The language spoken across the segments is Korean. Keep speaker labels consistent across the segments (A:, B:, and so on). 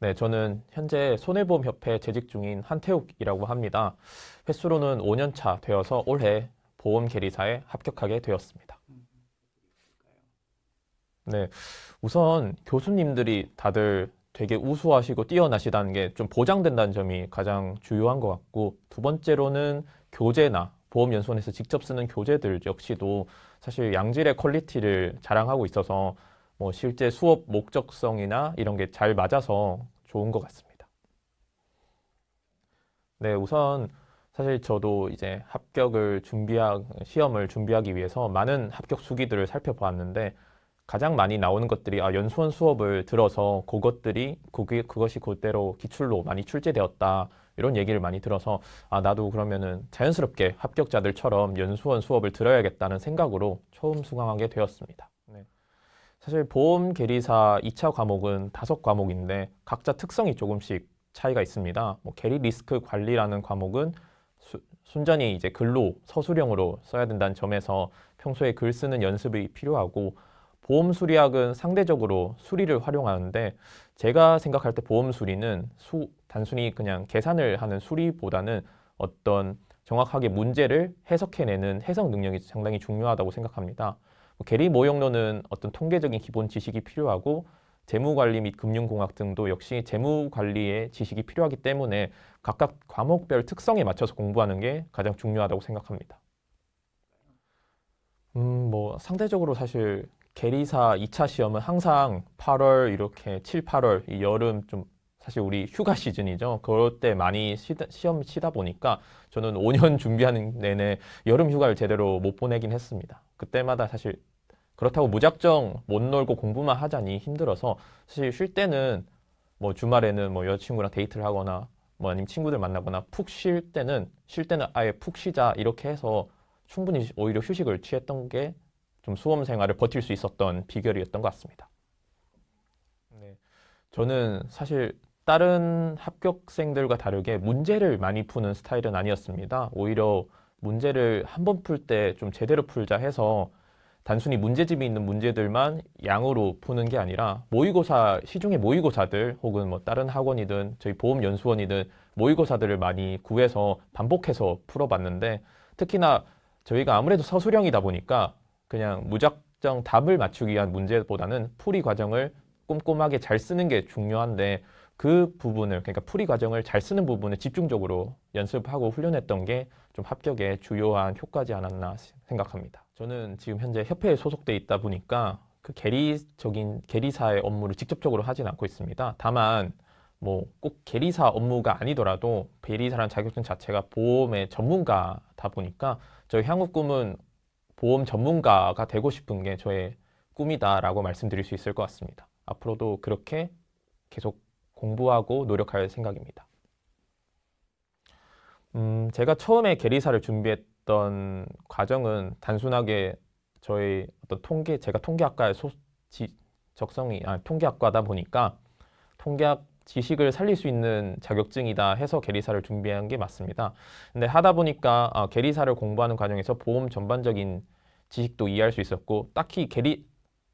A: 네, 저는 현재 손해보험협회에 재직 중인 한태욱이라고 합니다. 횟수로는 5년 차 되어서 올해 보험계리사에 합격하게 되었습니다. 네, 우선 교수님들이 다들 되게 우수하시고 뛰어나시다는 게 좀 보장된다는 점이 가장 주요한 것 같고, 두 번째로는 교재나 보험연수원에서 직접 쓰는 교재들 역시도 사실 양질의 퀄리티를 자랑하고 있어서 뭐 실제 수업 목적성이나 이런 게 잘 맞아서 좋은 것 같습니다. 네, 우선 사실 저도 이제 시험을 준비하기 위해서 많은 합격 수기들을 살펴보았는데 가장 많이 나오는 것들이 연수원 수업을 들어서 그것이 그대로 기출로 많이 출제되었다. 이런 얘기를 많이 들어서 나도 그러면은 자연스럽게 합격자들처럼 연수원 수업을 들어야겠다는 생각으로 처음 수강하게 되었습니다. 네. 사실 보험 계리사 2차 과목은 5과목인데 각자 특성이 조금씩 차이가 있습니다. 뭐 계리 리스크 관리라는 과목은 순전히 이제 글로 서술형으로 써야 된다는 점에서 평소에 글 쓰는 연습이 필요하고, 보험 수리학은 상대적으로 수리를 활용하는데 제가 생각할 때 보험 수리는 단순히 그냥 계산을 하는 수리보다는 어떤 정확하게 문제를 해석해내는 해석 능력이 상당히 중요하다고 생각합니다. 계리 모형론은 어떤 통계적인 기본 지식이 필요하고, 재무관리 및 금융공학 등도 역시 재무관리의 지식이 필요하기 때문에 각각 과목별 특성에 맞춰서 공부하는 게 가장 중요하다고 생각합니다. 뭐 상대적으로 사실 계리사 2차 시험은 항상 8월 이렇게 7, 8월 이 여름 좀 사실 우리 휴가 시즌이죠. 그럴 때 많이 시험 치다 보니까 저는 5년 준비하는 내내 여름 휴가를 제대로 못 보내긴 했습니다. 그때마다 사실 그렇다고 무작정 못 놀고 공부만 하자니 힘들어서 사실 쉴 때는 뭐 주말에는 뭐 여자친구랑 데이트를 하거나 뭐 아니면 친구들 만나거나 쉴 때는 아예 푹 쉬자 이렇게 해서 충분히 오히려 휴식을 취했던 게 좀 수험 생활을 버틸 수 있었던 비결이었던 것 같습니다. 네. 저는 사실 다른 합격생들과 다르게 문제를 많이 푸는 스타일은 아니었습니다. 오히려 문제를 한 번 풀 때 좀 제대로 풀자 해서 단순히 문제집이 있는 문제들만 양으로 푸는 게 아니라 시중의 모의고사들 혹은 뭐 다른 학원이든 저희 보험연수원이든 모의고사들을 많이 구해서 반복해서 풀어봤는데, 특히나 저희가 아무래도 서술형이다 보니까 그냥 무작정 답을 맞추기 위한 문제보다는 풀이 과정을 꼼꼼하게 잘 쓰는 게 중요한데, 그러니까 풀이 과정을 잘 쓰는 부분을 집중적으로 연습하고 훈련했던 게 좀 합격에 주요한 효과지 않았나 생각합니다. 저는 지금 현재 협회에 소속돼 있다 보니까 그 계리사의 업무를 직접적으로 하진 않고 있습니다. 다만 뭐 꼭 계리사 업무가 아니더라도 계리사라는 자격증 자체가 보험의 전문가다 보니까 저희 향후 꿈은 보험 전문가가 되고 싶은 게 저의 꿈이다라고 말씀드릴 수 있을 것 같습니다. 앞으로도 그렇게 계속 공부하고 노력할 생각입니다. 제가 처음에 계리사를 준비했던 과정은 단순하게 제가 통계학과의 통계학과다 보니까 통계학 지식을 살릴 수 있는 자격증이다 해서 계리사를 준비한 게 맞습니다. 근데 하다 보니까 계리사를 공부하는 과정에서 보험 전반적인 지식도 이해할 수 있었고,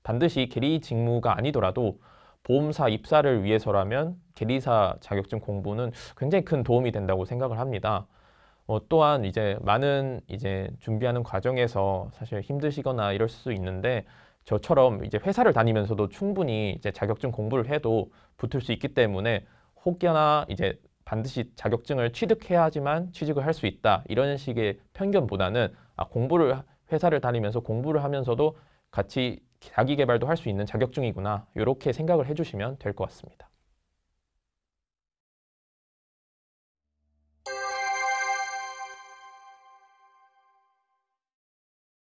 A: 반드시 계리 직무가 아니더라도 보험사 입사를 위해서라면 계리사 자격증 공부는 굉장히 큰 도움이 된다고 생각을 합니다. 또한 이제 준비하는 과정에서 사실 힘드시거나 이럴 수 있는데, 저처럼 이제 회사를 다니면서도 충분히 이제 자격증 공부를 해도 붙을 수 있기 때문에 혹여나 이제 반드시 자격증을 취득해야지만 취직을 할 수 있다 이런 식의 편견보다는 회사를 다니면서 공부를 하면서도 같이 자기 개발도 할 수 있는 자격증이구나 이렇게 생각을 해주시면 될 것 같습니다.